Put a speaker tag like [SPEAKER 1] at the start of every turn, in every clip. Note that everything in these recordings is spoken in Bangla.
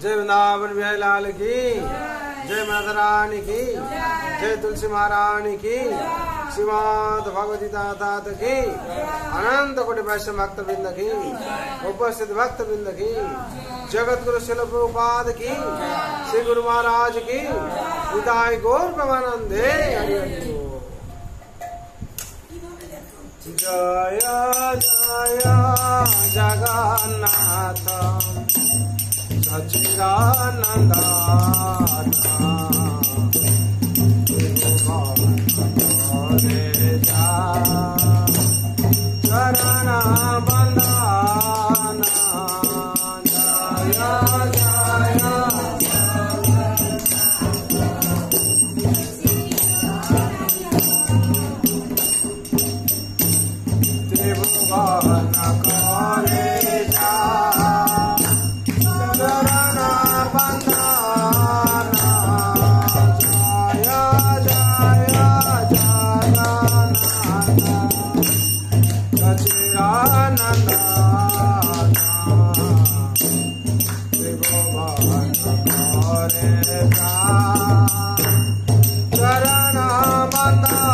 [SPEAKER 1] जय वृंदावन बिहारी लाल की जय माता रानी की जय तुलसी महारानी की श्रीमद भगवती तात की अनंत कोटि वैष्णव भक्त वृंद की उपस्थित भक्त वृंद की जगत गुरु शिल प्रभुपाद की श्री गुरु महाराज की विदाई गौर प्रमानंदे। जय जय जगन्नाथ सच्चिदानंद चरण बंदना जय जय त्रिभुवन करे चरण बंदना जय जय जगन्नाथ सच्चिदानंद त्रिभुवन करे चरण बंदना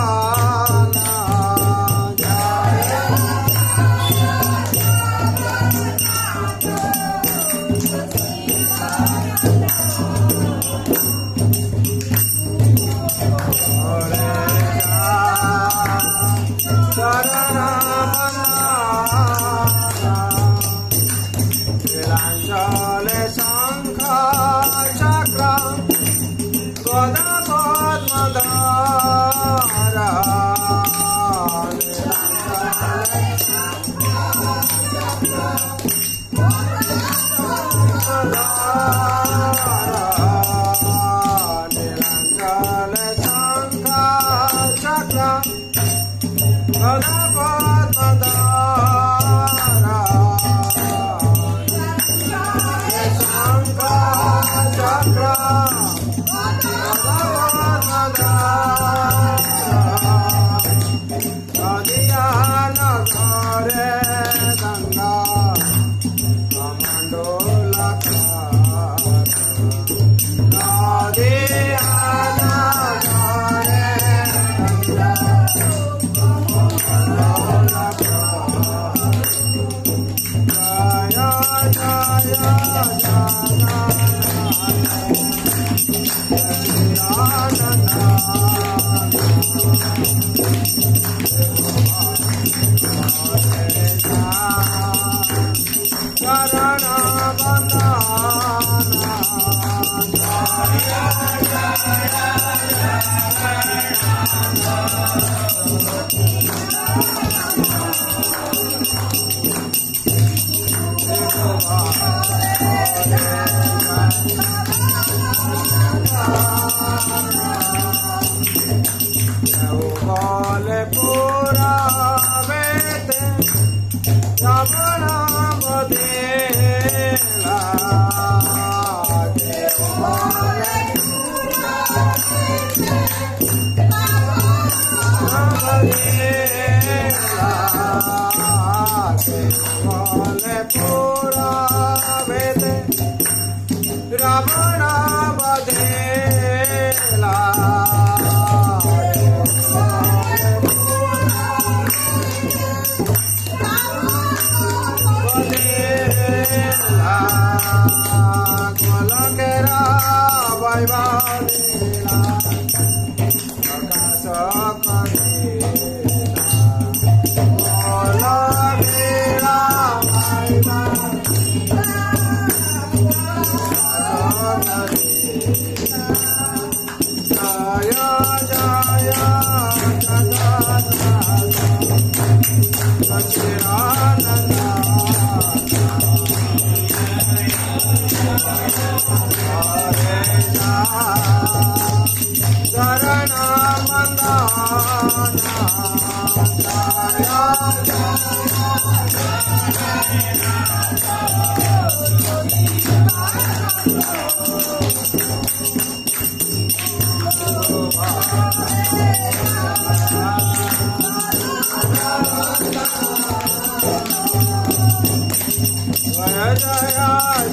[SPEAKER 1] जय जय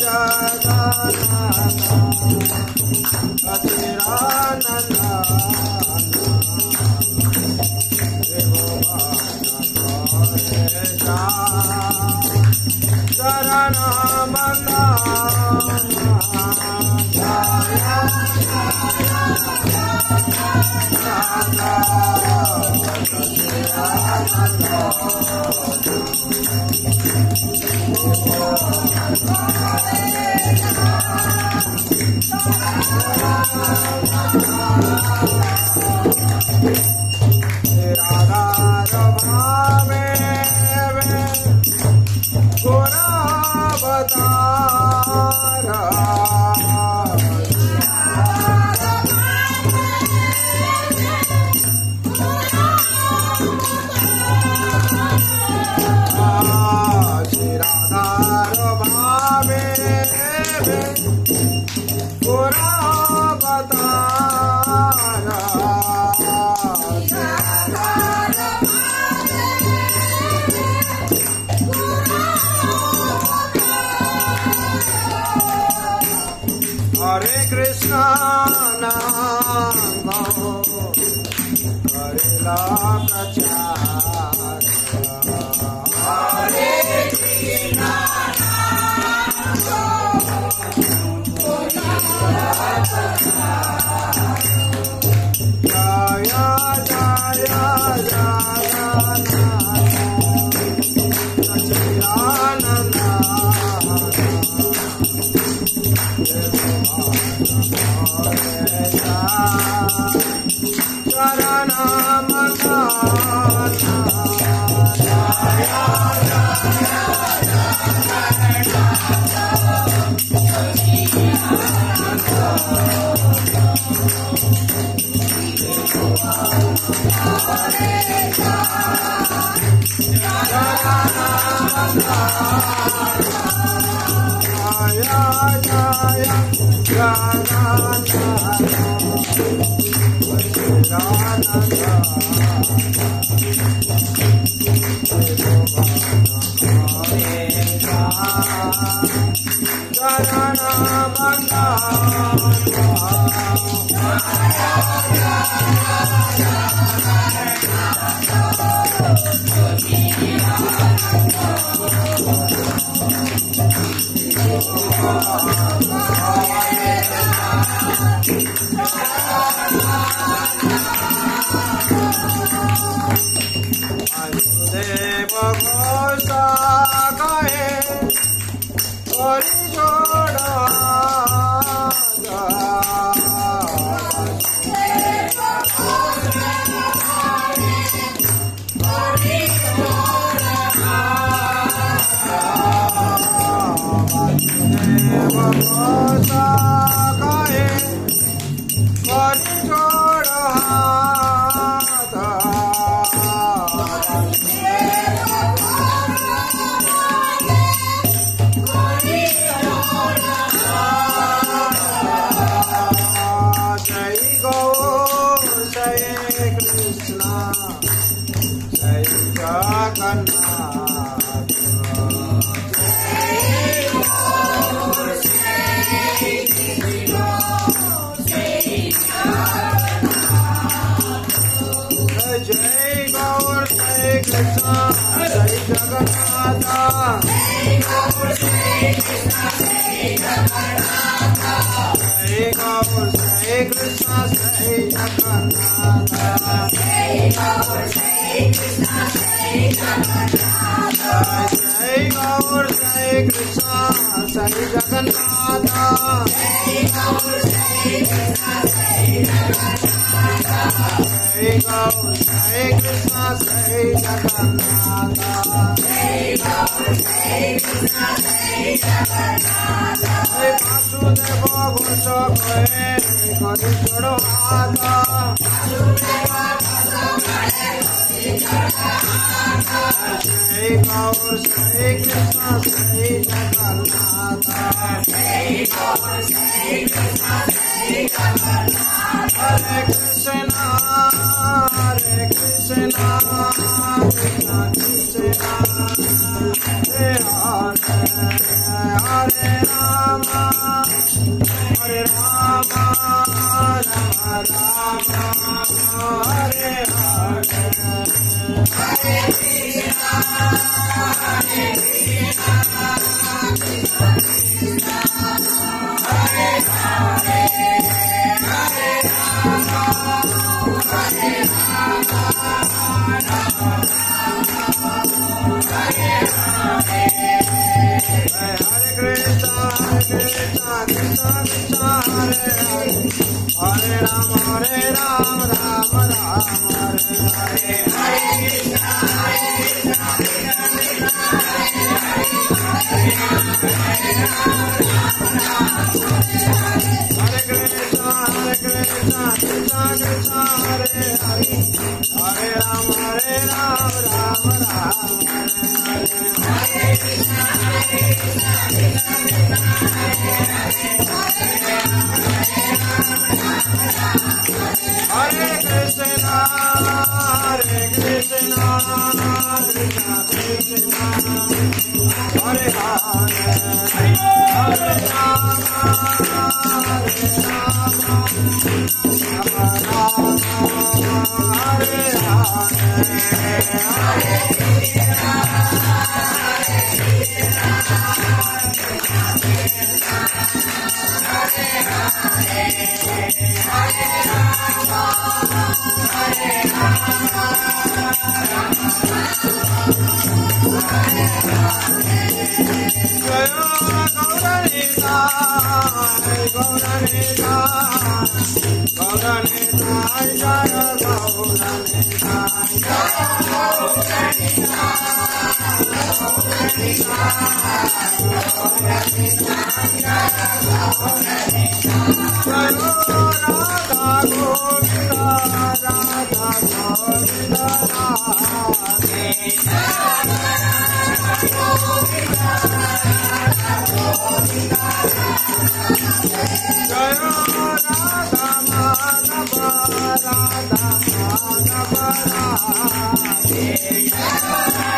[SPEAKER 1] Jagannath
[SPEAKER 2] Hare
[SPEAKER 1] Rama Rama Rama Hare Hare Hare Krishna Hare Krishna Krishna Krishna Hare Hare Hare Rama Hare Rama Rama Rama Hare Hare Hare Krishna Krishna Krishna Hare Hare Hare Rama Rama Rama Hare Hare Krishna Krishna Krishna Hare Krishna Krishna Krishna Hare Hare Hare Rama Rama Rama Hare Krishna Hare Krishna Krishna Krishna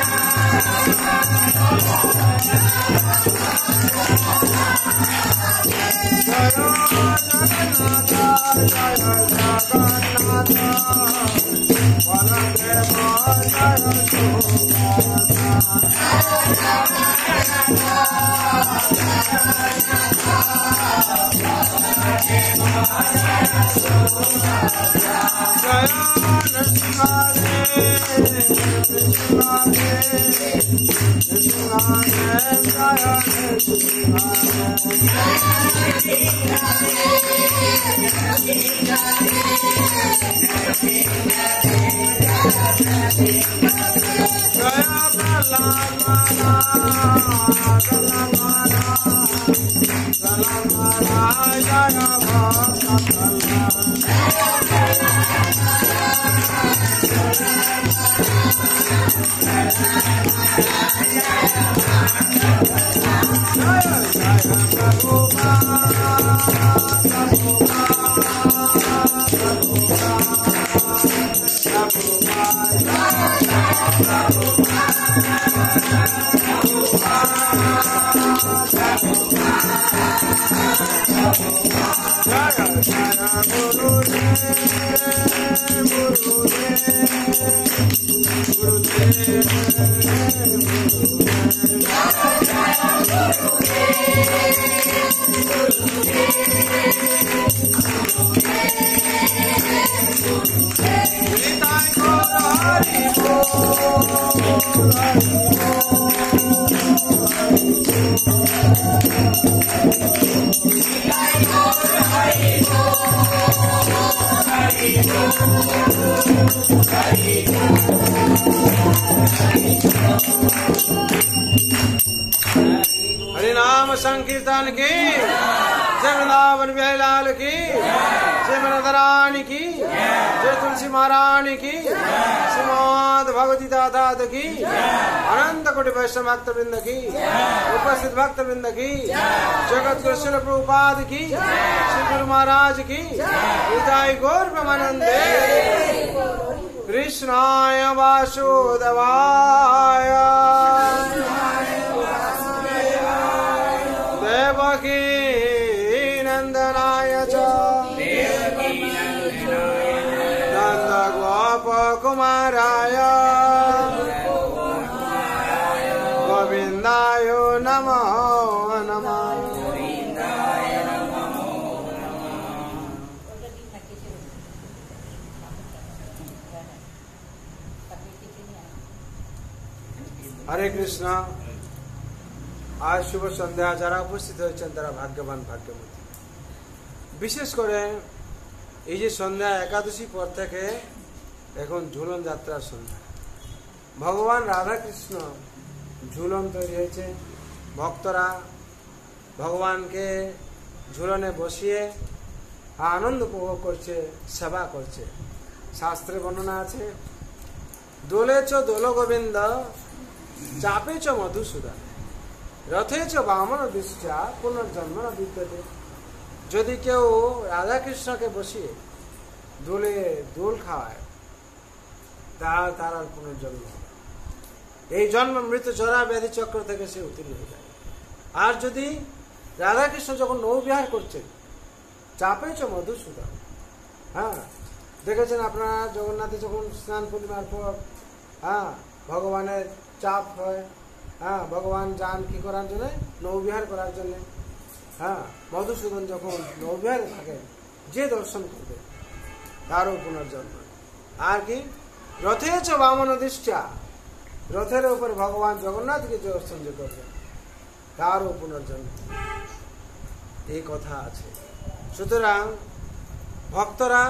[SPEAKER 1] Hare Hare Hare Rama Rama Rama Hare Hare Hare Krishna हरिनाम संकीर्तन की जय वृंदावन बिहारी लाल की जय मनोदरानी की जय तुलसी महारानी की श्रीमद भगवती दादा की अनंत कोटि वैष्णव भक्त वृंद की उपस्थित भक्त वृंद की जगत गुरु शिल प्रभुपाद की श्री गुरु महाराज की हृदय गौर ब्रह्मानंदे कृष्णाय वासुदेवाय देवकी नंदनाय হরে কৃষ্ণ। আজ শুভ সন্ধ্যা। যারা উপস্থিত হয়েছেন তারা ভাগ্যবান, ভাগ্যবতী। বিশেষ করে এই যে সন্ধ্যা একাদশী পর থেকে এখন ঝুলন যাত্রার সন্ধ্যা। ভগবান রাধা কৃষ্ণ ঝুলন তৈরি হয়েছে। ভক্তরা ভগবানকে ঝুলনে বসিয়ে আনন্দ উপভোগ করছে, সেবা করছে। শাস্ত্রে বর্ণনা আছে, দোলেচ দোল গোবিন্দ, চাপেচ মধুসূদন, রথেচ বামন দৃষ্টা, পুনর্জন্ম ন বিদ্যতে। যদি কেউ রাধা কৃষ্ণকে বসিয়ে দোলে দোল খাওয়ায়, তার আর পুনর্জন্ম হবে। এই জন্ম মৃত্যু জরা ব্যাধি চক্র থেকে সে উত্তীর্ণ হয়ে যায়। আর যদি রাধাকৃষ্ণ যখন নৌবিহার করছেন, চাপেচ মধুসূদন, হ্যাঁ দেখেছেন আপনারা জগন্নাথে যখন স্নান পূর্ণিমার পর ভগবানের চাপ হয়, ভগবান যান কি করার জন্য? নৌবিহার করার জন্য। মধুসূদন যখন নৌবিহারে থাকে, যে দর্শন করবে তারও পুনর্জন্ম। আর কি রথেচ বামন দৃষ্টা, রথের উপর ভগবান জগন্নাথকে দর্শন যে করবে তারও পুনর্জন্ম, এই কথা আছে। সুতরাং ভক্তরা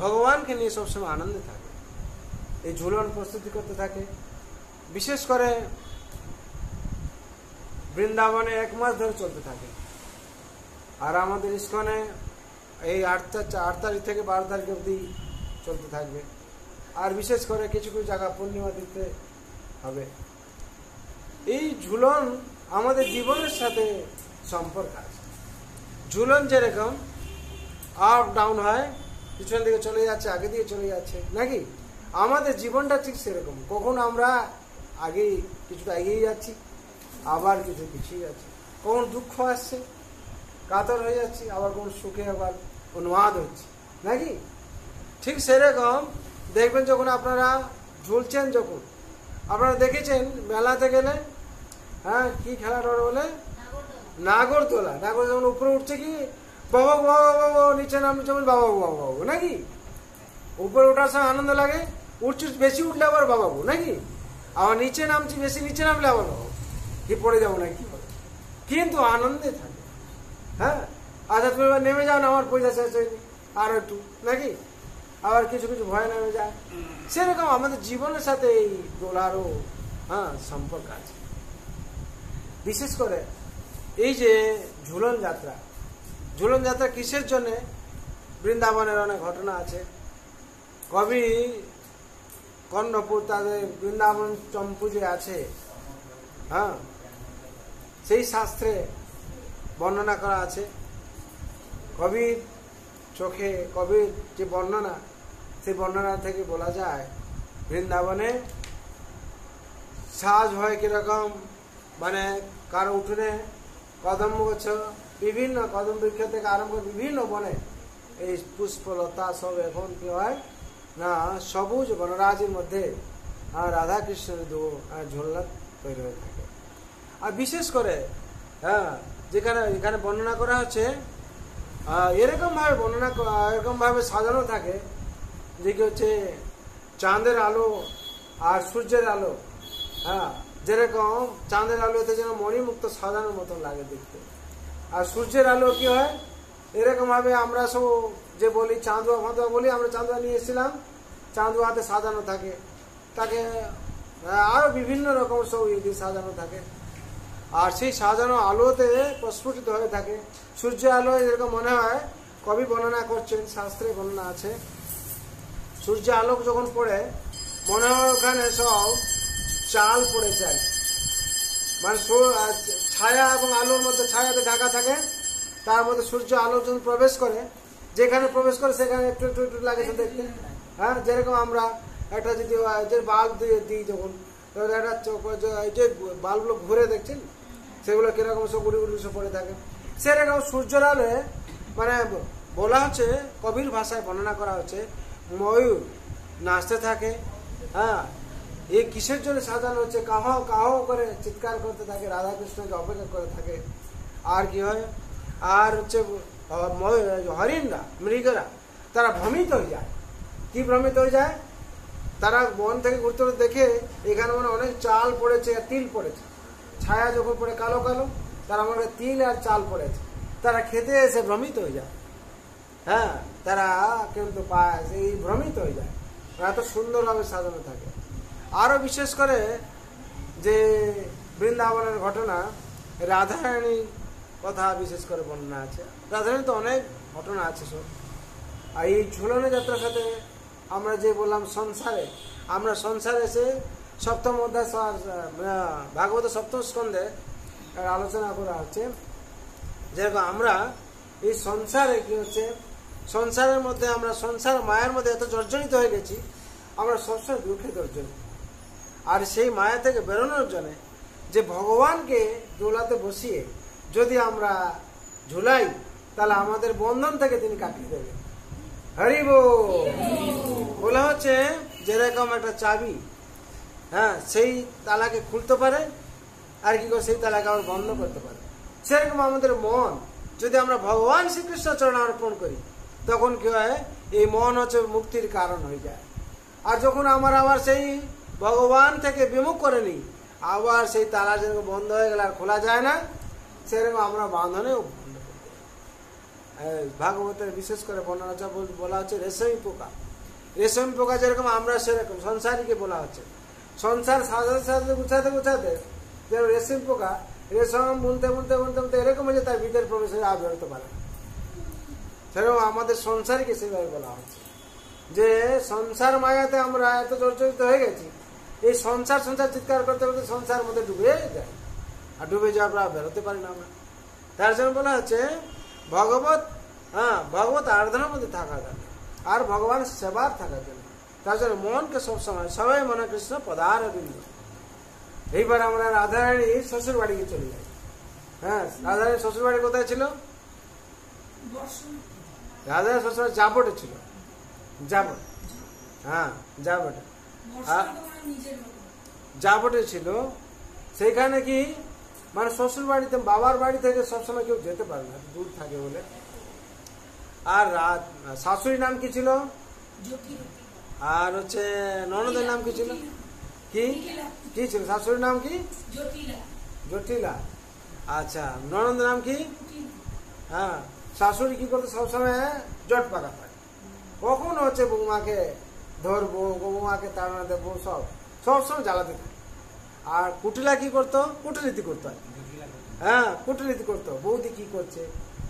[SPEAKER 1] ভগবানকে নিয়ে সবসময় আনন্দে থাকে, এই ঝুলন প্রস্তুতি করতে থাকে। বিশেষ করে বৃন্দাবনে 1 মাস ধরে চলতে থাকে। আর আমাদের ইস্কনে এই 8 তারিখ থেকে 12 তারিখ অবধি চলতে থাকবে। আর বিশেষ করে কিছু কিছু জায়গা পূর্ণিমা দিতে হবে। এই ঝুলন আমাদের জীবনের সাথে সম্পর্ক আছে। ঝুলন যেরকম আপ ডাউন হয়, পিছন দিকে চলে যাচ্ছে, আগে দিকে চলে যাচ্ছে, নাকি আমাদের জীবনটা ঠিক সেরকম। কখন আমরা আগে কিছুটা এগিয়ে যাচ্ছি, আবার কিছু পিছিয়ে যাচ্ছি। কখন দুঃখ আসছে, কাতর হয়ে যাচ্ছি, আবার কোন সুখে আবার উন্মাদ হচ্ছে, নাকি ঠিক সেরকম দেখবেন যখন আপনারা ঝুলছেন, যখন আপনারা দেখেছেন মেলাতে গেলে, কি খেলাটা বলে? নাগরদোলা। নাগর যখন উপরে উঠছে কি বাবা বাবা বাবা, নিচে নামছে যেমন বাবা বাবা বাবু, নাকি উপরে ওঠার সময় আনন্দ লাগে, উঠছি বেশি উঠলে আবার বাবাবু, নাকি আবার নিচে নামছি বেশি নিচে নামলে আবার বাবু, কি পড়ে যাবো না কি হবে, কিন্তু আনন্দে থাকে। আচ্ছা তুমি এবার নেমে যাও না, আমার পয়সা শেষ হয়নি, আর একটু, নাকি আবার কিছু কিছু ভয় নেমে যায়। সেরকম আমাদের জীবনের সাথে এই দোলারও সম্পর্ক আছে। বিশেষ করে এই যে ঝুলন যাত্রা, ঝুলন যাত্রা কিসের জন্য? বৃন্দাবনের অনেক ঘটনা আছে। কবি কর্ণপুর তাদের বৃন্দাবন চম্পু যে আছে, সেই শাস্ত্রে বর্ণনা করা আছে। কবির চোখে কবির যে বর্ণনা, সেই বর্ণনা থেকে বলা যায় বৃন্দাবনে সাজ হয় কিরকম, মানে কারো উঠোনে কদম গাছ, বিভিন্ন কদম বৃক্ষ থেকে আরম্ভ করে বিভিন্ন বনে এই পুষ্পলতা সব এখন কি হয় না, সবুজ বনরাজির মধ্যে রাধা কৃষ্ণের ঝোলনা তৈরি হয়ে থাকে। আর বিশেষ করে যেখানে এখানে বর্ণনা করা হচ্ছে, এরকম ভাবে সাজানো থাকে যে কি হচ্ছে চাঁদের আলো আর সূর্যের আলো। যেরকম চাঁদের আলোতে যেন মণিমুক্ত সাজানোর মতন লাগে দেখতে, আর সূর্যের আলো কি হয় এরকম ভাবে আমরা সব যে বলি চাঁদুয়া ফাঁদুয়া বলি, আমরা চাঁদুয়া নিয়ে এসেছিলাম, চাঁদুয়াতে সাজানো থাকে, তাকে আরো বিভিন্ন রকম সব ইয়ে সাজানো থাকে। আর সেই সাজানো আলোতে প্রস্ফুটিত হয়ে থাকে সূর্য আলো। এরকম মনে হয় কবি বর্ণনা করছেন, শাস্ত্রে বর্ণনা আছে, সূর্য আলোক যখন পড়ে মনে হয় ওখানে সব চাল পড়ে যায়, মানে ছায়া এবং আলোর মধ্যে, ছায়াতে ঢাকা থাকে, তার মধ্যে সূর্য আলো যখন প্রবেশ করে, যেখানে প্রবেশ করে সেখানে একটু একটু একটু লাগে দেখতে। যেরকম আমরা একটা যদি যে বাল্ব দিই যখন, একটা যে বাল্বগুলো ঘুরে দেখছেন সেগুলো কিরকম সব গুড়ি গুড়ি সব পড়ে থাকে, সেরকম সূর্যের আলোয় মানে বলা হচ্ছে, কবির ভাষায় বর্ণনা করা হচ্ছে, ময়ূর নাচতে থাকে। এই কিসের জন্য সাজানো হচ্ছে? কাহ কাহ করে চিৎকার করতে থাকে, রাধা কৃষ্ণকে অপেক্ষা করে থাকে। আর কি হয়, আর হচ্ছে হরিণরা, মৃগরা, তারা ভ্রমিত হয়ে যায়। কি ভ্রমিত হয়ে যায়? তারা বন থেকে ঘুরতে ঘুরতে দেখে এখানে মানে অনেক চাল পড়েছে আর তিল পড়েছে, ছায়া যখন পড়ে কালো কালো, তারা মনে হয় তিল আর চাল পড়েছে। তারা খেতে এসে ভ্রমিত হয়ে যায়। হ্যাঁ, তারা কিন্তু পায় এই ভ্রমিত হয়ে যায়, এত সুন্দরভাবে সাজানো থাকে। আরো বিশেষ করে যে বৃন্দাবনের ঘটনা, রাধারানীর কথা বিশেষ করে বর্ণনা আছে। রাধারানী তো অনেক ঘটনা আছে সব। আর এই ঝুলনে যাত্রার সাথে আমরা যে বললাম সংসারে, আমরা সংসারে এসে সপ্তম অধ্যায় ভাগবত সপ্তম স্কন্ধে আলোচনা করা হচ্ছে। যেরকম আমরা এই সংসারে কি হচ্ছে, সংসারের মধ্যে আমরা সংসার মায়ার মধ্যে এত জর্জরিত হয়ে গেছি, আমরা সবসময় দুঃখে জর্জরিত। আর সেই মায়া থেকে বেরোনোর জন্য যে ভগবানকে দোলাতে বসিয়ে যদি আমরা ঝুলাই, তাহলে আমাদের বন্ধন থেকে তিনি কাটিয়ে দেবেন। হরি বল। বলা হচ্ছে যেরকম একটা চাবি, হ্যাঁ, সেই তালাকে খুলতে পারে আর কি করে সেই তালাকে আবার বন্ধ করতে পারে, সেরকম আমাদের মন যদি আমরা ভগবান শ্রীকৃষ্ণ চরণে অর্পণ করি, তখন কি হয়, এই মন হচ্ছে মুক্তির কারণ হয়ে যায়। আর যখন আমরা আবার সেই ভগবান থেকে বিমুখ করে নিই, আবার সেই তালা যেরকম বন্ধ হয়ে গেলে আর খোলা যায় না, সেরকম আমরা বাঁধনেও বন্ধ করি। ভাগবতের বিশেষ করে বর্ণনা বলা হচ্ছে রেশমি পোকা। রেশমি পোকা যেরকম আমরা সেরকম সংসারীকে বলা হচ্ছে। সংসার সাজাতে সাজাতে গুছাতে গুছাতে যেন রেশমি পোকা রেশম বুনতে বুনতে বুনতে বুনতে এরকম হয়ে তার ভিতরে প্রবেশ হয়ে আর বেরোতে পারে না। সেরকম আমাদের সংসারীকে সেভাবে বলা হচ্ছে যে সংসার মায়াতে আমরা এত জর্জরিত হয়ে গেছি, এই সংসার সংসার চিৎকার করতে করতে সংসার মধ্যে ডুবে যায়, আর ডুবে যাওয়ার পর বেরোতে পারি না আমরা। তার জন্য বলা হচ্ছে ভগবত, হ্যাঁ, ভগবত আরাধনার মধ্যে থাকা যাবে আর ভগবান সেবার থাকার জন্য। তার জন্য মনকে সবসময় সবাই মনে কৃষ্ণ পদার বিন্দু। এইবার আমরা রাধারানীর শ্বশুর বাড়িতে চলে যাই। হ্যাঁ, রাধারানীর শ্বশুর বাড়ি কোথায় ছিল? রাধারানীর শ্বশুর বাড়ি জাবটে ছিল। জাবট, হ্যাঁ, জাবটে, জাবটে ছিল। সেইখানে কি মানে শ্বশুর বাড়িতে, বাবার বাড়ি থেকে সবসময় কেউ যেতে পারে না, দূর থাকে বলে। আর শাশুড়ির নাম কি ছিল? আর হচ্ছে ননদের নাম কি ছিল? কি কি ছিল? শাশুড়ির নাম কি? জটিলা। আচ্ছা, ননদের নাম কি? হ্যাঁ। শাশুড়ি কি করতো? সবসময় জট পাকা পায়, কখনো হচ্ছে বৌমাকে ধরবো, বৌমাকে তাড়না দেবো, সবসময় জ্বালাতে থাকে। আর কুটিলা কি করতো? কূটনীতি করতো। হ্যাঁ, কূটনীতি করতো। বৌদি কি করছে,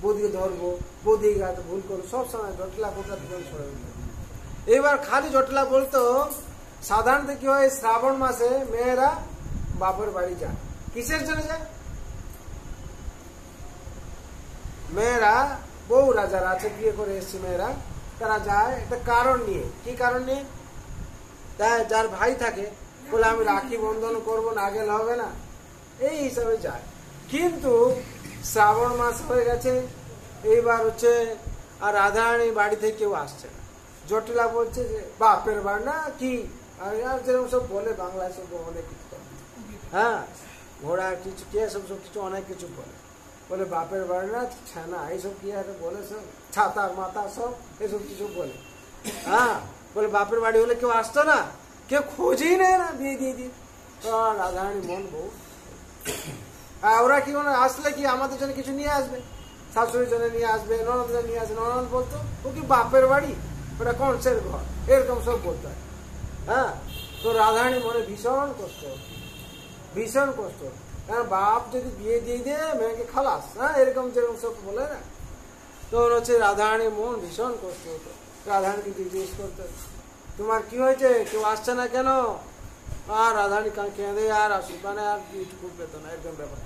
[SPEAKER 1] বৌদিকে ধরবো, বৌদি ভুল করবো, সবসময় জটিলা কুটিলা সরে। এবার খালি জটিলা বলতো, সাধারণত কি হয়, শ্রাবণ মাসে মেয়েরা বাপের বাড়ি যায়। কিসের জন্য যায়? মেয়েরা, বউরা যারা আছে, বিয়ে করে এসছে মেয়েরা, তারা যায় একটা কারণ নিয়ে। কি কারণ নিয়ে? তাই যার ভাই থাকে বলে আমি রাখি বন্ধন করবো, না গেলে হবে না, এই হিসাবে যায়। কিন্তু শ্রাবণ মাস হয়ে গেছে, এইবার হচ্ছে আর রাধারানী বাড়ি থেকে কেউ আসছে না। জটিলা বলছে যে বাপের বাড়ি না কি, আর যেরকম সব বলে বাংলায় সব অনেক কিছু, হ্যাঁ, ঘোড়া কিছু কে সব কিছু অনেক কিছু বলে বাপের বাড়ি না, ছানা এইসব কি আর বলে, সব ছাতা মাতা সব এসব কিছু বলে। হ্যাঁ, বলে বাপের বাড়ি হলে কেউ আসতো না, কেউ খোঁজই নেয় না, বিয়ে দিয়ে দিই। রাধারানী মন বউ, ওরা কি মনে আসলে কি আমাদের জন্য কিছু নিয়ে আসবে, শাশুড়ির জন্য নিয়ে আসবে, ননদ জন্য নিয়ে আসবে। ননদ বলতো ও কি বাপের বাড়ি, ওটা কনসের ঘর, এরকম সব বলতে হয়। হ্যাঁ, তো রাধারানী মনে ভীষণ কষ্ট, ভীষণ কষ্ট। হ্যাঁ, বাপ যদি বিয়ে দিয়ে দেয় মেয়েকে খালাস, হ্যাঁ, এরকম যেরকম সব বলে না। তো হচ্ছে রাধারানীর মন ভীষণ কষ্ট হতো। রাধারানীকে জিজ্ঞেস করতো তোমার কি হয়েছে, কেউ আসছে না কেন? আর রাধারানী কেঁদে আর আসুকানে আর কিছু পেত না, এরকম ব্যাপার।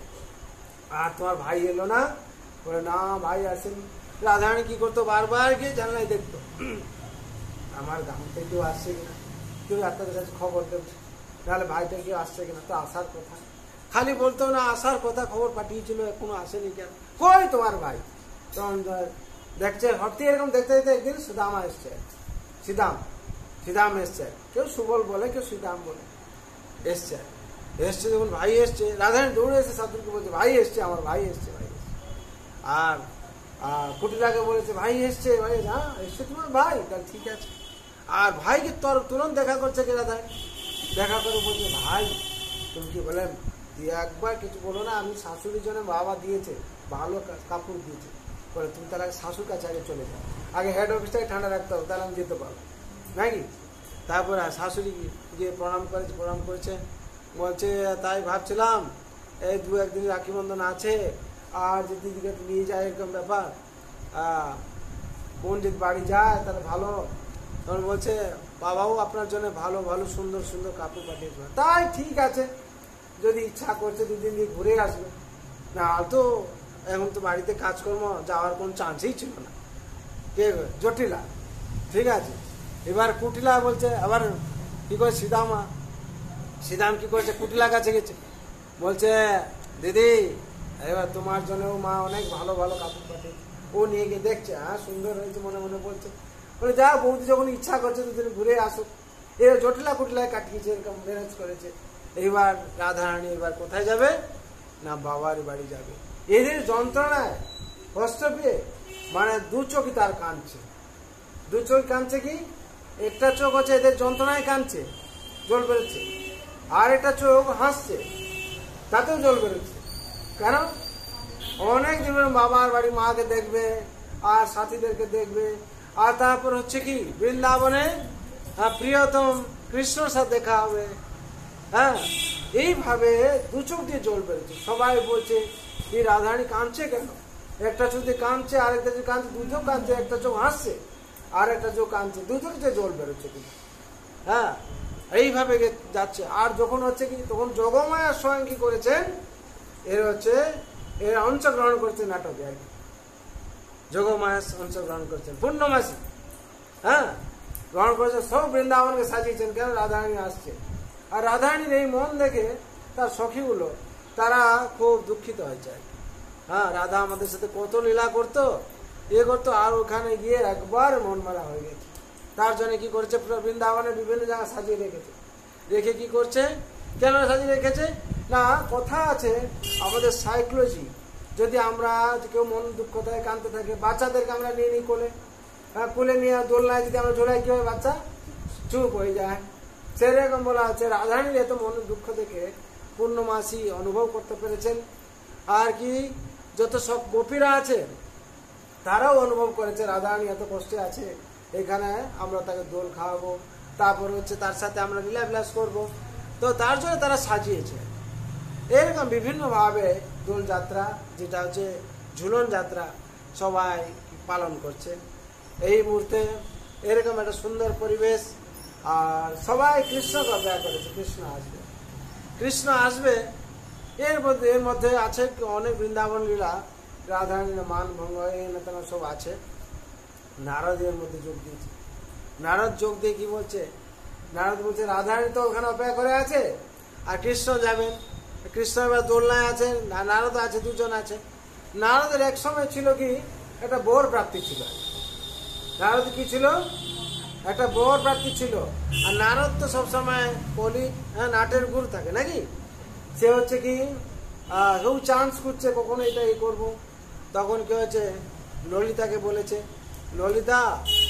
[SPEAKER 1] আর তোমার ভাই এলো না? বলে না, ভাই আসেনি। রাধারানী কি করতো, বারবার গিয়ে জানলায় দেখতো আমার গ্রাম থেকে কেউ আসছে কিনা, কেউ আপনাদের কাছে খবর দেবে, নাহলে ভাইটা কেউ আসছে কিনা। তো আসার কথা খালি বলতো না, আসার কথা, খবর পাঠিয়েছিল, এখনো আসেনি কেন, কই তোমার ভাই? তখন দেখছে হঠাৎ এরকম দেখতে দেখতে একদিন সুদামা এসছে, সিদাম এসছে, কেউ সুবল বলে, কেউ শ্রীদাম বলে, এসছে। যখন ভাই এসছে, রাধারানী দৌড়ে এসে শাশুড়িকে বলছে ভাই এসছে, আমার ভাই এসছে, ভাই এসছে। আর কুটিলাকে বলেছে ভাই এসছে, ভাই, হ্যাঁ এসছে তোমার ভাই, তাহলে ঠিক আছে। আর ভাইকে তুরন্ত দেখা করছে কি রাধা, দেখা করে বলছে ভাই তুমি কি বলে একবার কিছু বলো না, আমি শাশুড়ির জন্য বাবা দিয়েছে ভালো কাপড় দিয়েছে, বলে তুমি তাহলে শাশুর কাছে আগে চলে যাও, আগে হেড অফিসটাকে ঠান্ডা রাখতে হবে, তাহলে আমি যেতে পারবো নাকি। তারপরে শাশুড়ি গিয়ে প্রণাম করেছে, বলছে তাই ভাবছিলাম এই 2-1 দিন রাখি বন্ধন আছে, আর যদি দিদিকে নিয়ে যায় এরকম ব্যাপার, বোন যদি বাড়ি যায় তাহলে ভালো। তখন বলছে বাবাও আপনার জন্য ভালো ভালো সুন্দর সুন্দর কাপড় পাঠিয়েছে, তাই ঠিক আছে যদি ইচ্ছা করছে 2 দিন দিয়ে ঘুরে আসবে, না তো এখন তো বাড়িতে কাজকর্ম যাওয়ার কোন চান্সই ছিল না। কে জটিলা, ঠিক আছে। এবার কুটিলা বলছে আবার কি করে সিদাম কি করছে, কুটিলা কাছে গেছে, বলছে দিদি এবার তোমার জন্য মা অনেক ভালো ভালো কাপড় পাঠিয়েছে। ও নিয়ে গিয়ে দেখছে, হ্যাঁ সুন্দর হয়েছে, মনে মনে বলছে, বলে যা বৌদি যখন ইচ্ছা করছে 2 দিন ঘুরে আসুক। এবার জটিলা কুটিলায় কাটিয়েছে, এরকম ম্যানেজ করেছে। এইবার রাধারানী এবার কোথায় যাবে না, বাবার বাড়ি যাবে। এদের যন্ত্রণায় কষ্ট পেয়ে মানে 2 চোখই তার কাঁদছে। 2 চোখ কাঁদছে কি, একটা চোখ হচ্ছে এদের যন্ত্রণায় কাঁদছে, জল বেরোচ্ছে, আর একটা চোখ হাসছে, তাতেও জল বেরোচ্ছে। কেন, অনেক জীবন বাবার বাড়ি মাকে দেখবে আর সাথীদেরকে দেখবে, আর তারপর হচ্ছে কি বৃন্দাবনে প্রিয়তম কৃষ্ণর সাথে দেখা হবে। হ্যাঁ, এইভাবে 2 চোখ দিয়ে জল বেরোচ্ছে। সবাই বলছে এই রাধারানী কাঁদছে কেন, একটা চোখ দিয়ে কাঁদছে, আরেকটা চোখ কাঁদছে, 2 চোখ কাঁদছে, একটা চোখ হাসছে আর একটা চোখ কাঁদছে, 2 চোখ দিয়ে জল বেরোচ্ছে কিন্তু। হ্যাঁ, এইভাবে যাচ্ছে। আর যখন হচ্ছে কি তখন যোগমায়া স্বয়ং কি করেছেন, এর অংশগ্রহণ করছে নাটকে আর কি। যোগমায়া অংশগ্রহণ করছেন পূর্ণমাসী, হ্যাঁ গ্রহণ করেছেন, সব বৃন্দাবনকে সাজিয়েছেন। কেন, রাধারানী আসছে। আর রাধারানীর এই মন দেখে তার সখীগুলো তারা খুব দুঃখিত হয়েছে। হ্যাঁ, রাধা আমাদের সাথে কত লীলা করতো, করতো, আর ওখানে গিয়ে একবার মন মারা হয়ে গেছে। তার জন্য কি করেছে, পুরো বৃন্দাবনের বিভিন্ন জায়গা সাজিয়ে রেখেছে। রেখে কি করছে, কেন সাজিয়ে রেখেছে না, কথা আছে আমাদের সাইকোলজি, যদি আমরা কেউ মন দুঃখ থাকে কাঁদতে থাকে, বাচ্চাদেরকে আমরা নিয়ে নিই কোলে নিয়ে দোলনায় যদি আমরা ঝোলাই, কি হয়, বাচ্চা চুপ হয়ে যায়। সেরকম বলা হচ্ছে রাধারানীর এত মন দুঃখ থেকে পূর্ণমাসী অনুভব করতে পেরেছেন। আর কি যত সব গোপীরা আছে তারাও অনুভব করেছে রাধারানী এত কষ্টে আছে, এখানে আমরা তাকে দোল খাওয়াবো, তারপর হচ্ছে তার সাথে আমরা লীলাবিলাস করবো, তো তার জন্য তারা সাজিয়েছে। এরকম বিভিন্নভাবে দোল যাত্রা, যেটা হচ্ছে ঝুলন যাত্রা, সবাই পালন করছে। এই মুহূর্তে এরকম একটা সুন্দর পরিবেশ, আর সবাই কৃষ্ণকে অপেক্ষা করেছে, কৃষ্ণ আসবে। এর মধ্যে আছে অনেক বৃন্দাবন লীলা, রাধারানীর মান ভঙ্গ তেনা সব আছে। নারদ এর মধ্যে যোগ দিয়েছে। নারদ যোগ দিয়ে কি বলছে, নারদ বলছে রাধারানী তো ওখানে অপেক্ষা করে আছে, আর কৃষ্ণ যাবেন। কৃষ্ণ এবার দোলনায় আছে, নারদ আছে, 2 জন আছে। নারদের এক সময় ছিল কি একটা বর প্রাপ্তি ছিল। নারদ কি ছিল, একটা বর প্রাপ্তি ছিল। আর নারদ তো সবসময় কলি নাটের গুরু থাকে নাকি, সে হচ্ছে কি কেউ চান্স করছে কখনো এটা করবো। তখন কি হয়েছে, ললিতাকে বলেছে, ললিতা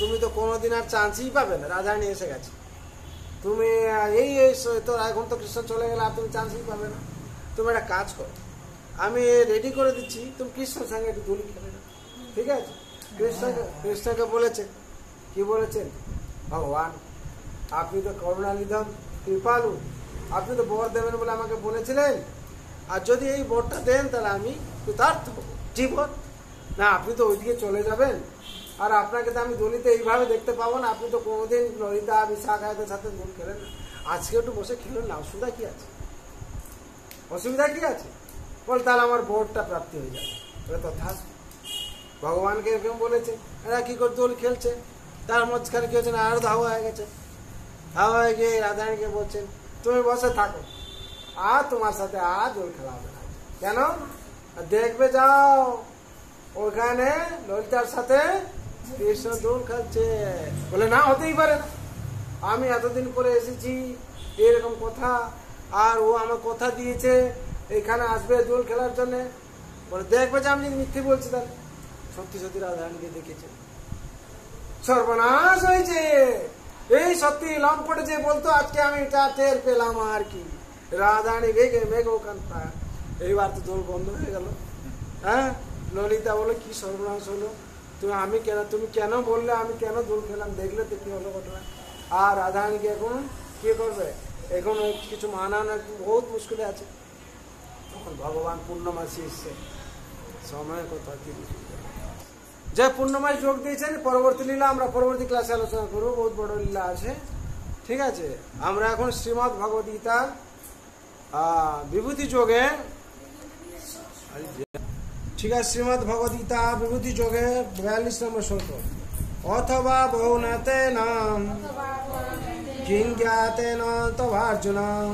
[SPEAKER 1] তুমি তো কোনোদিন আর চান্সই পাবে না, রাধারানী এসে গেছে, তুমি এই তো এখন তো কৃষ্ণ চলে গেলে আর তুমি চান্সই পাবে না, তুমি একটা কাজ করো, আমি রেডি করে দিচ্ছি, তুমি কৃষ্ণের সঙ্গে একটু দোল খেলে না, ঠিক আছে। কৃষ্ণকে বলেছে, কি বলেছেন, ভগবান আপনি তো করুণানিধন কৃপালু, আপনি তো বর দেবেন বলে আমাকে বলেছিলেন, আর যদি এই বরটা দেন তাহলে আমি কৃতার্থ হবো জীবন। না, আপনি তো ওইদিকে চলে যাবেন, আর আপনাকে তো আমি দলিতে এইভাবে দেখতে পাবো না, আপনি তো কোনোদিন ললিতা বিশাখাদের সাথে দোল খেলেন না, আজকে একটু বসে খেলেন না, অসুবিধা কি আছে, অসুবিধা কি আছে, বল তাহলে আমার বরটা প্রাপ্তি হয়ে যাবে। তথা ভগবানকে এরকম বলেছে, এরা কি করে দোল খেলছে, তার মাঝখানে কি হচ্ছে, আরো ধাওয়া হয়ে গেছে। ধাওয়া হয়ে গিয়ে রাধারানীকে বলছেন তুমি বসে থাকো, আর তোমার সাথে আর দোল খেলা হবে না। কেন, দেখবে যাও ওখানে ললিতার সাথে কৃষ্ণ দোল খেলছে। বলে না, হতেই পারে না, আমি এতদিন পরে এসেছি, এরকম কথা, আর ও আমার কথা দিয়েছে এখানে আসবে দোল খেলার জন্য। বলে দেখবে যে আমি মিথ্যে বলছি, তাহলে সত্যি সত্যি রাধারানীকে দেখেছে, সর্বনাশ হয়েছে, এই সত্যি লম্পটে যে বলতো আজকে আমি এটা টের পেলাম আর কি, রাধারানী রেগে মেঘ কান্তা। এইবার তো দোল বন্ধ হয়ে গেল। হ্যাঁ, ললিতা বলে কি সর্বনাশ হলো, তুমি কেন বললে, আমি কেন দোল খেলাম, দেখলে তো কি হলো ঘটনা। আর রাধারানীকে এখন কি করবে, এখন কিছু মানানো বহুত মুশকিলে আছে। তখন ভগবান পূর্ণমাসী এসছে, সময় কথা কি যে পূর্ণমাসী যোগ দিয়েছেন। পরবর্তী লীলা আমরা পরবর্তী ক্লাসে আলোচনা করবো, বহুত বড় লীলা আছে। ঠিক আছে, আমরা এখন শ্রীমদ ভগবদ গীতা বিভূতি যোগে, ঠিক আছে, শ্রীমদ ভগবদ গীতা বিভূতি যোগে 42 নম্বর শ্লোক। অথবা বহুনাতেন কিং জ্ঞাতেন তবার্জুনম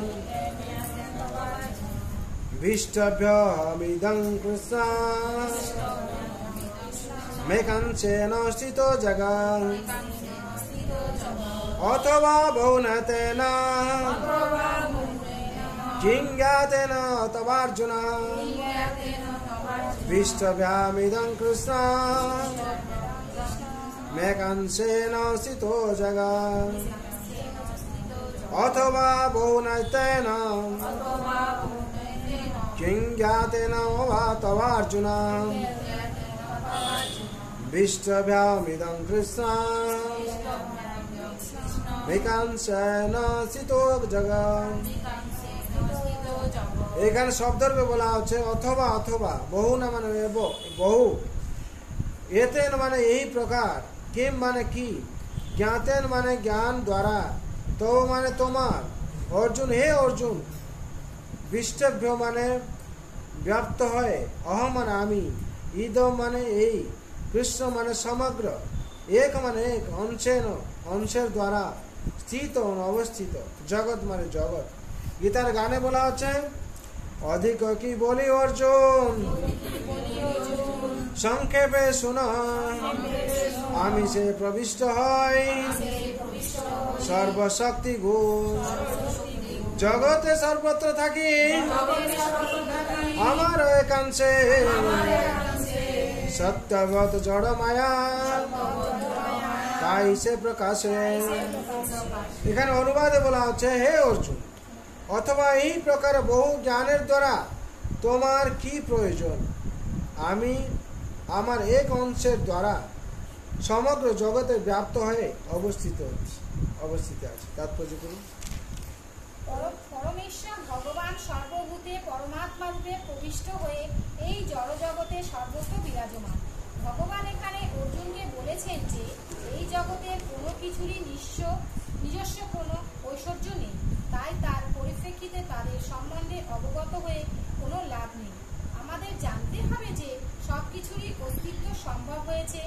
[SPEAKER 1] বিষ্টভ্যমিদং কৃষ্ণ মেকাংশেন স্থিতো জগৎ। অথবা বহুনাতেন কিং জ্ঞাতেন তবার্জুনম বিষ্টভ্যমিদং কৃষ্ণ মেকাংশেন স্থিতো জগৎ। অথবা বহুনাতেন কিং জ্ঞাতেন वा তবার্জুনম বিষ্টভ্যমিদং কৃষ্ণ মেকাংশেন স্থিতো জগৎ। এখানে শব্দরূপে বলা হচ্ছে অথবা, অথবা বহু না মানে বহু, এতেন মানে এই প্রকার, কিম মানে কি, জ্ঞাতেন মানে জ্ঞান দ্বারা, তো মানে তোমার, অর্জুন হে অর্জুন, বিষ্টভ্য মানে ব্যাপ্ত হয়, অহম মানে আমি, ইদ মানে এই, কৃষ্ণ মানে সমগ্র, এক মানে এক, অংশেন অংশের দ্বারা, স্থিত অবস্থিত, জগৎ মানে জগৎ। গীতার গানে বলা হচ্ছে অধিক কি বলি অর্জুন, সংক্ষেপে শুনো, আমি সে প্রবিষ্ট হই সর্বশক্তি গুণ, জগতে সর্বত্র থাকি আমার একাংশে, সত্যবত জড় মায়া তাই সে প্রকাশে। এখানে অনুবাদে বলা হচ্ছে হে অর্জুন, অথবা এই প্রকার বহু জ্ঞানের দ্বারা তোমার কি প্রয়োজন, আমি আমার এক অংশের দ্বারা সমগ্র জগতে ব্যাপ্ত হয়ে অবস্থিত আছে। তাৎপর্য করুন।
[SPEAKER 2] পরমেশ্বর ভগবান সর্বভূতে পরমাত্মা রূপে প্রবিষ্ট হয়ে এই জড় জগতে সর্বত্র বিরাজমান। ভগবান এখানে অর্জুনকে বলেছেন যে এই জগতের কোনো কিছুরই নিজস্ব কোনো ঐশ্বর্য নেই, তাই তার পরিপ্রেক্ষিতে তাদের সম্বন্ধে অবগত হয়ে কোনো লাভ নেই। আমাদের জানতে হবে যে সব কিছুরই অস্তিত্ব সম্ভব হয়েছে,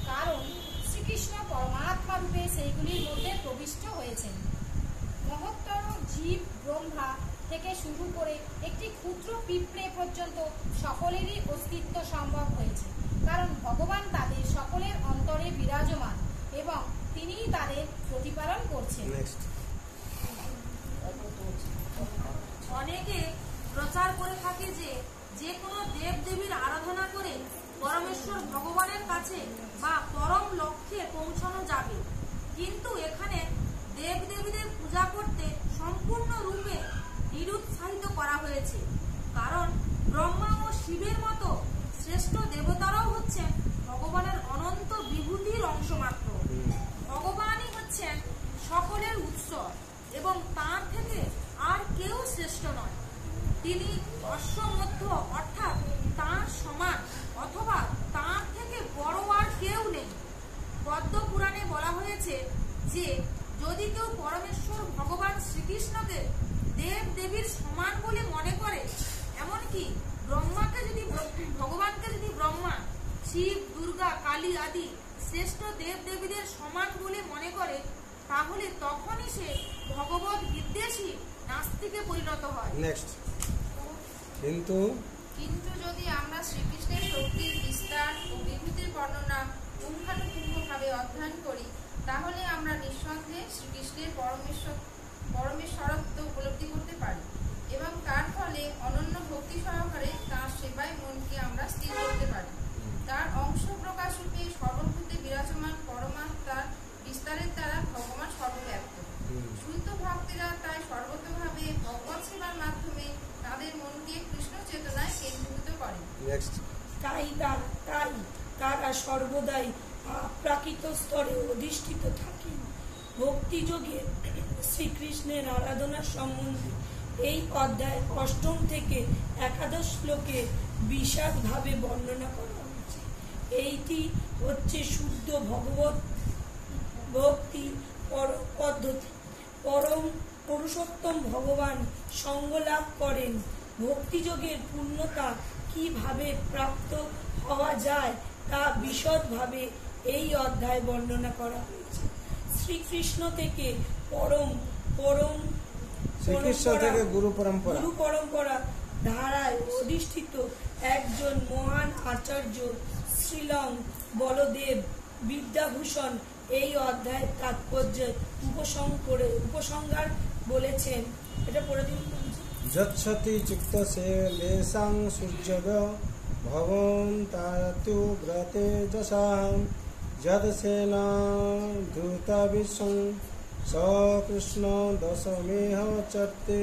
[SPEAKER 2] কারণ শ্রীকৃষ্ণ পরমাত্মা রূপে সেইগুলির মধ্যে প্রবিষ্ট হয়েছেন। মহত্তর জীব ব্রহ্মা থেকে শুরু করে একটি ক্ষুদ্র পিঁপড়ে পর্যন্ত সকলেরই অস্তিত্ব সম্ভব হয়েছে, কারণ ভগবান তাদের সকলের অন্তরে বিরাজমান এবং তিনিই তাদের প্রতিপালন করছেন।
[SPEAKER 3] অনেকে প্রচার করে থাকে যে যে কোনো দেব দেবীর আরাধনা করে পরমেশ্বর ভগবানের কাছে বা পরম লক্ষ্যে পৌঁছানো যাবে, কিন্তু এখানে দেব দেবীদের পূজা করতে সম্পূর্ণ রূপে নিরুৎসাহিত করা হয়েছে, কারণ ব্রহ্মা ও শিবের মতো শ্রেষ্ঠ দেবতারাও হচ্ছেন ভগবানের অনন্ত বিভূতির অংশ মাত্র। ভগবানই হচ্ছেন সকলের উৎস এবং তার থেকে আর কেউ শ্রেষ্ঠ নয়। তিনি অশ্বমধ্য অর্থাৎ তার সমান অথবা তার থেকে বড় আর কেউ নেই। পদ্ম পুরাণে বলা হয়েছে যে যদি কেউ পরমেশ্বর ভগবান শ্রীকৃষ্ণকে দেব দেবীর সমান বলে মনে করে, এমনকি ভগবানকে যদি ব্রহ্মা, শিব, দুর্গা, কালী আদি শ্রেষ্ঠ দেব দেবীদের সমান বলে মনে করে, তাহলে তখনই সে ভগবত বিদ্বেষী নাস্তিকে পরিণত হয়।
[SPEAKER 2] কিন্তু যদি আমরা শ্রীকৃষ্ণের শক্তির বিস্তার ও বিভূতির বর্ণনা পুঙ্খানুপুঙ্খভাবে অধ্যয়ন করি, তাহলে আমরা নিঃসন্দেহে শ্রীকৃষ্ণের পরমেশ্বরত্ব উপলব্ধি করতে পারি এবং তার ফলে অনন্য ভক্তি সহকারে তাঁর সেবায় মনকে আমরা স্থির করতে পারি। তার অংশ প্রকাশ রূপে সর্বভূতে বিরাজমান পরমাত্মার বিস্তারের দ্বারা ভগবান সর্বব্যাপী।
[SPEAKER 4] তারা সর্বদাই প্রাকৃত স্তরে অধিষ্ঠিত থাকেন। ভক্তিযোগে শ্রীকৃষ্ণের আরাধনা সম্বন্ধে এই অধ্যায় 8 থেকে 11 শ্লোকে বিশদভাবে বর্ণনা করা হয়েছে। এইটি হচ্ছে শুদ্ধ ভগবত ভক্তি পদ্ধতি। পরম পুরুষোত্তম ভগবান সঙ্গ লাভ করেন। ভক্তিযোগের পূর্ণতা কিভাবে প্রাপ্ত হওয়া যায় তা বিশদভাবে এই অধ্যায় বর্ণনা করা হয়েছে। শ্রীকৃষ্ণ থেকে গুরু পরম্পরা ধারায় অধিষ্ঠিত একজন মহান আচার্য শ্রীলং বলদেব বিদ্যাভূষণ এই অধ্যায়ের তাৎপর্য উপসংহার বলেছেন। এটা পড়ে দিন।
[SPEAKER 1] যচ্ছতি চিত্তসে লেশাং সূর্যগ ভবন্তাতু ব্রতে যশাম যদসেনা দ্রুত বিশ্বং কৃষ্ণ দশমেহ চর্তে।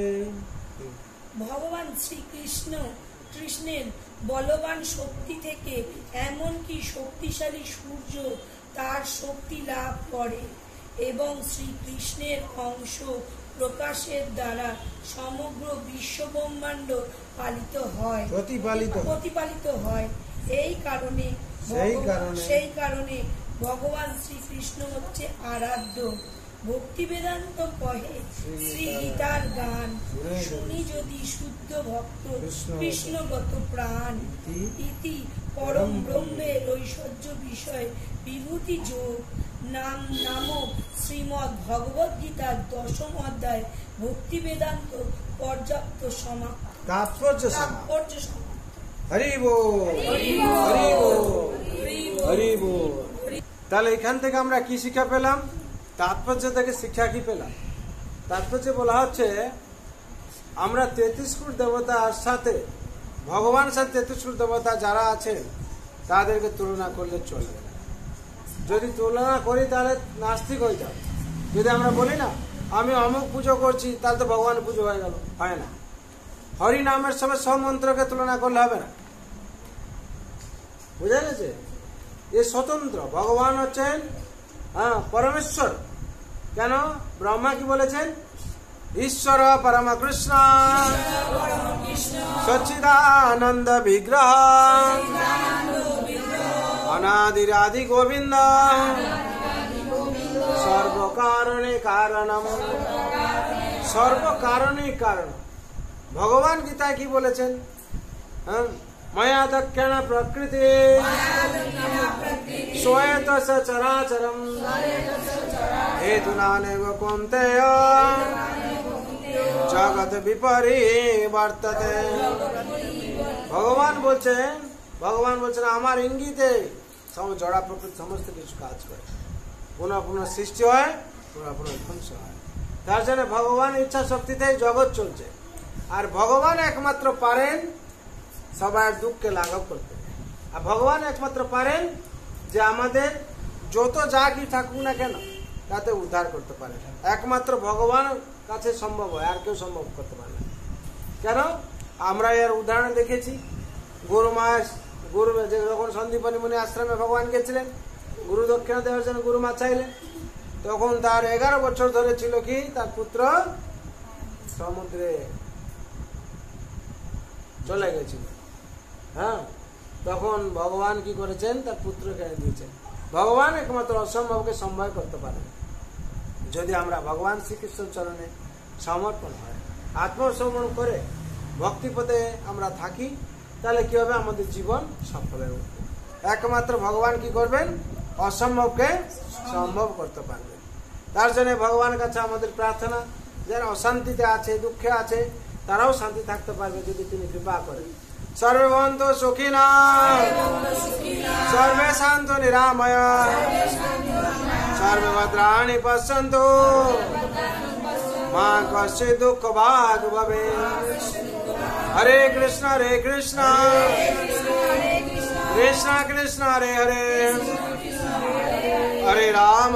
[SPEAKER 4] ভগবান কৃষ্ণের বলবান শক্তি থেকে এমনকি শক্তিশালী সূর্য তার শক্তি লাভ করে এবং শ্রীকৃষ্ণের অংশ প্রকাশের দ্বারা সমগ্র বিশ্ব ব্রহ্মাণ্ড প্রতিপালিত হয়। সেই কারণে ভগবান শ্রীকৃষ্ণ হচ্ছে আরাধ্য। ভক্তি বেদান্ত কহে শ্রী গীতার গান শুনি যদি শুদ্ধ ভক্ত কৃষ্ণগত প্রাণ ইতি পরম ব্রহ্মের ঐশ্বর্য বিষয় বিভূতি যোগ নামক শ্রীমদ্ ভগবদ গীতার 10ম অধ্যায় ভক্তি বেদান্ত পর্যাপ্ত
[SPEAKER 1] তাৎপর্য সমাপ্ত। হরি বল, হরি বল। তাহলে এখান থেকে আমরা কি শিক্ষা পেলাম? তাৎপর্য থেকে শিক্ষা কি পেলাম? তাৎপর্য বলা হচ্ছে আমরা 33 কোটি দেবতার সাথে ভগবানের সাথে 33 কোটি দেবতা যারা আছেন তাদেরকে তুলনা করলে চলবে না। যদি তুলনা করি তাহলে নাস্তিক হয়ে যাবে। যদি আমরা বলি না আমি অমুক পুজো করছি তাহলে তো ভগবানের পুজো হয়ে গেল, হয় না। হরি নামের সঙ্গে সব মন্ত্রকে তুলনা করলে হবে না, বুঝা গেছে? এ স্বতন্ত্র, ভগবান হচ্ছেন পরমেশ্বর। কেন? ব্রহ্মা কি বলেছেন? ঈশ্বর পরম কৃষ্ণ সচ্চিদানন্দ বিগ্রহ অনাদিরাদি গোবিন্দ সর্বকারণে কারণম। সর্বকারণে কারণ। ভগবান গীতায় কি বলেছেন? ময়া দক্ষিণ প্রকৃতি শ্বেত সচরাচরম হেতুনানেব কৌন্তেয় জগৎ বিপরিবর্ততে। ভগবান বলছেন আমার ইঙ্গিতে জড়া প্রকৃতি সমস্ত কিছু কাজ করে, পুনঃ পুনঃ সৃষ্টি হয়, পুনঃ পুনঃ ধ্বংস হয়। তার জন্য ভগবান ইচ্ছা শক্তিতে জগৎ চলছে। আর ভগবান একমাত্র পারেন সবার দুঃখকে লাঘব করতে। আর ভগবান একমাত্র পারেন যে আমাদের যত যা কি থাকুক না কেন তাতে উদ্ধার করতে পারে। একমাত্র ভগবান কাছে সম্ভব হয়, আর কেউ সম্ভব করতে পারে না। কেন? আমরা এর উদাহরণ দেখেছি। গুরু যখন সন্দীপনী মুনি আশ্রমে ভগবান গেছিলেন, গুরু দক্ষিণা দেওয়ার জন্য গুরুমা চাইলেন, তখন তার 11 বছর ধরে ছিল কি তার পুত্র সমুদ্রে চলে গেছিল। তখন ভগবান কি করেছেন? তার পুত্রকে দিয়েছেন। ভগবান একমাত্র অসম্ভবকে সম্ভব করতে পারেন। যদি আমরা ভগবান শ্রীকৃষ্ণ চরণে সমর্পণ হয়, আত্মসমর্পণ করে ভক্তিপথে আমরা থাকি, তাহলে কি হবে? আমাদের জীবন সফল হয়ে উঠবে। একমাত্র ভগবান কি করবেন? অসম্ভবকে সম্ভব করতে পারবেন। তার জন্য ভগবানের কাছে আমাদের প্রার্থনা, যারা অশান্তিতে আছে, দুঃখে আছে, তারাও শান্তি থাকতে পারবে যদি তিনি কৃপা করেন। সর্বে ভবন্তু সুখিনা সর্বে শান্তু নিরাময় সর্বে ভদ্রাণি পশ্যন্তু মা কশ্চিৎ দুঃখ ভাগ ভবে। হরে কৃষ্ণ কৃষ্ণ কৃষ্ণ হরে হরে, হরে রাম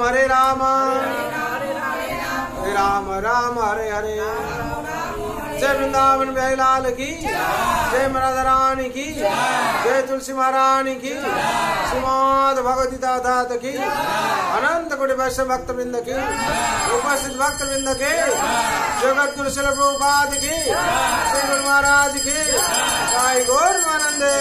[SPEAKER 1] রাম রাম হরে হরে। जय वृंदावन बिहारी लाल की जय राधा रानी की जय तुलसी महारानी की श्रीमद भगवती तात की अनंत कोटि वैष्णव भक्त वृंद की उपस्थित भक्त वृंद के जगत गुरु शिल प्रभुपाद की श्री गुरु महाराज की जय गौर आनंदे।